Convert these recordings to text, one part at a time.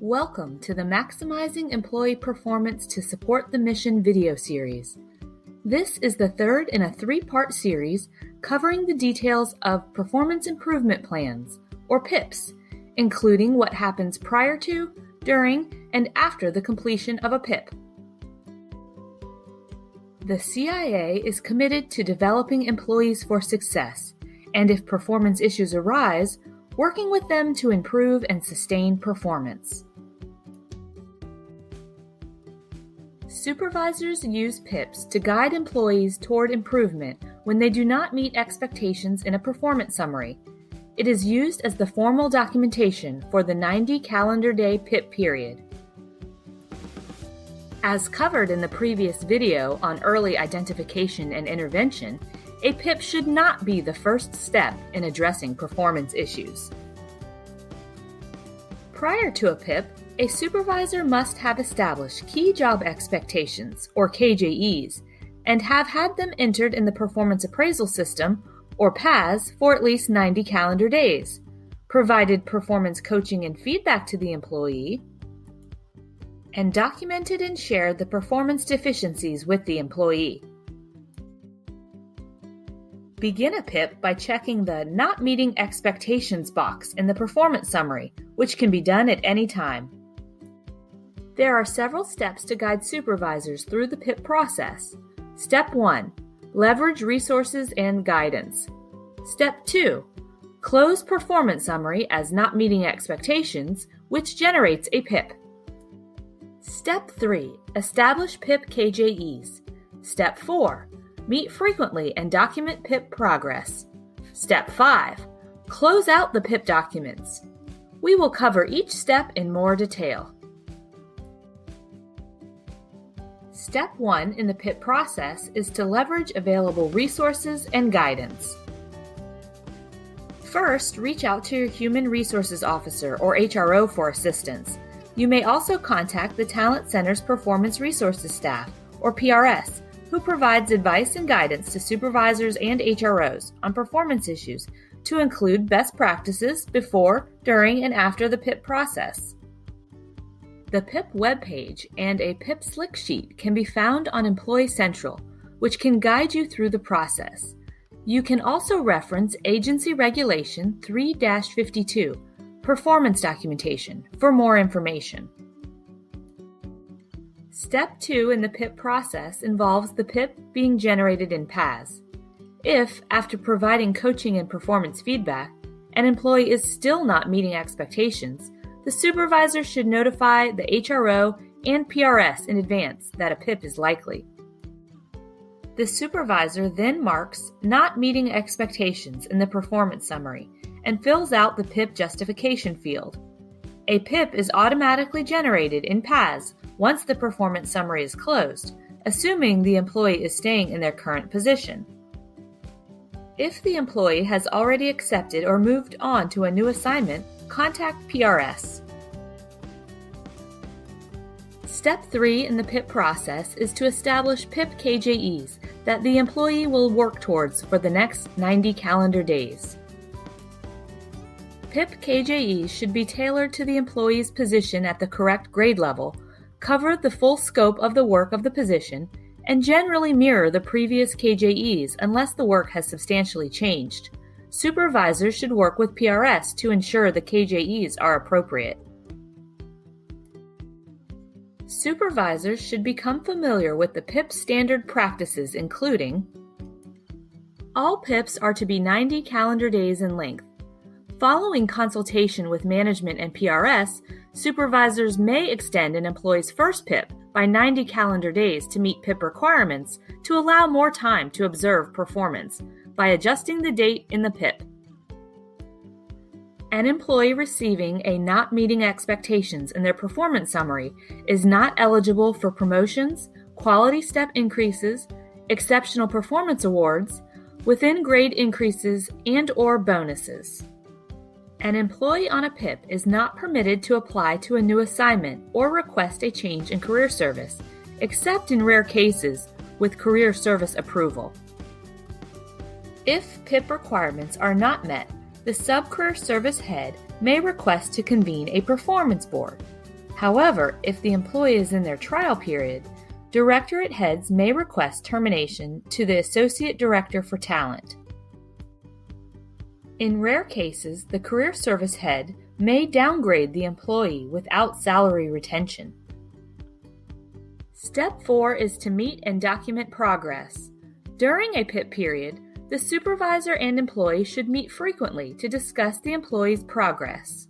Welcome to the Maximizing Employee Performance to Support the Mission video series. This is the third in a three-part series covering the details of performance improvement plans, or PIPs, including what happens prior to, during, and after the completion of a PIP. The CIA is committed to developing employees for success, and if performance issues arise, working with them to improve and sustain performance. Supervisors use PIPs to guide employees toward improvement when they do not meet expectations in a performance summary. It is used as the formal documentation for the 90 calendar day PIP period. As covered in the previous video on early identification and intervention, a PIP should not be the first step in addressing performance issues. Prior to a PIP, a supervisor must have established key job expectations, or KJEs, and have had them entered in the Performance Appraisal System, or PAS, for at least 90 calendar days, provided performance coaching and feedback to the employee, and documented and shared the performance deficiencies with the employee. Begin a PIP by checking the Not Meeting Expectations box in the performance summary, which can be done at any time. There are several steps to guide supervisors through the PIP process. Step 1. Leverage resources and guidance. Step 2. Close performance summary as not meeting expectations, which generates a PIP. Step 3. Establish PIP KJEs. Step 4. Meet frequently and document PIP progress. Step 5. Close out the PIP documents. We will cover each step in more detail. Step 1 in the PIP process is to leverage available resources and guidance. First, reach out to your Human Resources Officer or HRO for assistance. You may also contact the Talent Center's Performance Resources Staff, or PRS, who provides advice and guidance to supervisors and HROs on performance issues to include best practices before, during, and after the PIP process. The PIP webpage and a PIP slick sheet can be found on Employee Central, which can guide you through the process. You can also reference Agency Regulation 3-52, Performance Documentation, for more information. Step 2 in the PIP process involves the PIP being generated in PAS. If, after providing coaching and performance feedback, an employee is still not meeting expectations, the supervisor should notify the HRO and PRS in advance that a PIP is likely. The supervisor then marks not meeting expectations in the performance summary and fills out the PIP justification field. A PIP is automatically generated in PAS once the performance summary is closed, assuming the employee is staying in their current position. If the employee has already accepted or moved on to a new assignment, contact PRS. Step 3 in the PIP process is to establish PIP KJEs that the employee will work towards for the next 90 calendar days. PIP KJEs should be tailored to the employee's position at the correct grade level, cover the full scope of the work of the position, and generally mirror the previous KJEs unless the work has substantially changed. Supervisors should work with PRS to ensure the KJEs are appropriate. Supervisors should become familiar with the PIP standard practices, including: all PIPs are to be 90 calendar days in length. Following consultation with management and PRS, supervisors may extend an employee's first PIP by 90 calendar days to meet PIP requirements to allow more time to observe performance by adjusting the date in the PIP. An employee receiving a not meeting expectations in their performance summary is not eligible for promotions, quality step increases, exceptional performance awards, within grade increases, and/or bonuses. An employee on a PIP is not permitted to apply to a new assignment or request a change in career service, except in rare cases with career service approval. If PIP requirements are not met, the Sub-Career Service Head may request to convene a performance board. However, if the employee is in their trial period, directorate heads may request termination to the Associate Director for Talent. In rare cases, the Career Service Head may downgrade the employee without salary retention. Step 4 is to meet and document progress. During a PIP period, the supervisor and employee should meet frequently to discuss the employee's progress.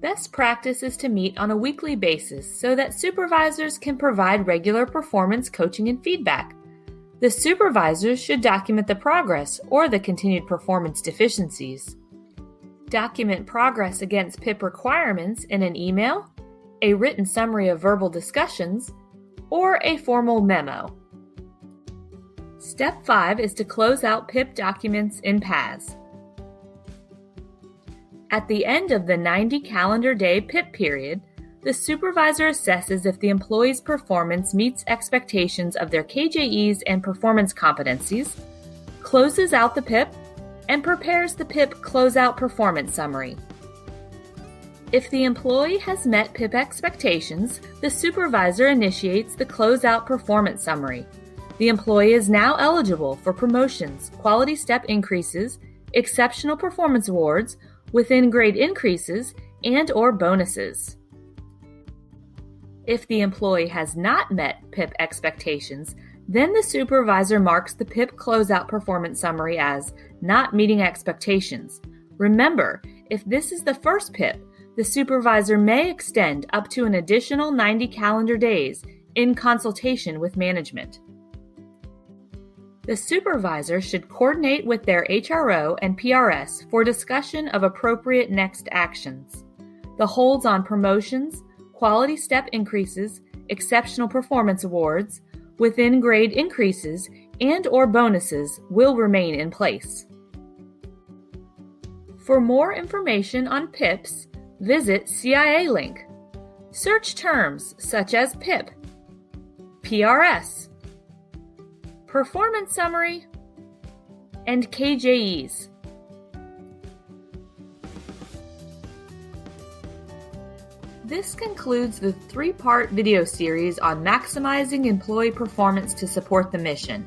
Best practice is to meet on a weekly basis so that supervisors can provide regular performance coaching and feedback. The supervisors should document the progress or the continued performance deficiencies. Document progress against PIP requirements in an email, a written summary of verbal discussions, or a formal memo. Step 5 is to close out PIP documents in PAS. At the end of the 90 calendar day PIP period, the supervisor assesses if the employee's performance meets expectations of their KJEs and performance competencies, closes out the PIP, and prepares the PIP closeout performance summary. If the employee has met PIP expectations, the supervisor initiates the closeout performance summary. The employee is now eligible for promotions, quality step increases, exceptional performance awards, within grade increases, and/or bonuses. If the employee has not met PIP expectations, then the supervisor marks the PIP closeout performance summary as not meeting expectations. Remember, if this is the first PIP, the supervisor may extend up to an additional 90 calendar days in consultation with management. The supervisor should coordinate with their HRO and PRS for discussion of appropriate next actions. The holds on promotions, quality step increases, exceptional performance awards, within grade increases, and/or bonuses will remain in place. For more information on PIPs, visit CIA Link. Search terms such as PIP, PRS, Performance Summary, and KJEs. This concludes the 3-part video series on maximizing employee performance to support the mission.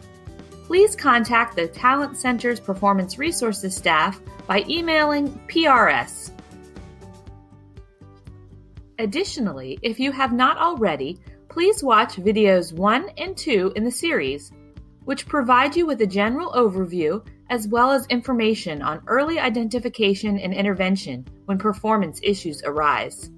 Please contact the Talent Center's Performance Resources staff by emailing PRS. Additionally, if you have not already, please watch videos 1 and 2 in the series, which provide you with a general overview as well as information on early identification and intervention when performance issues arise.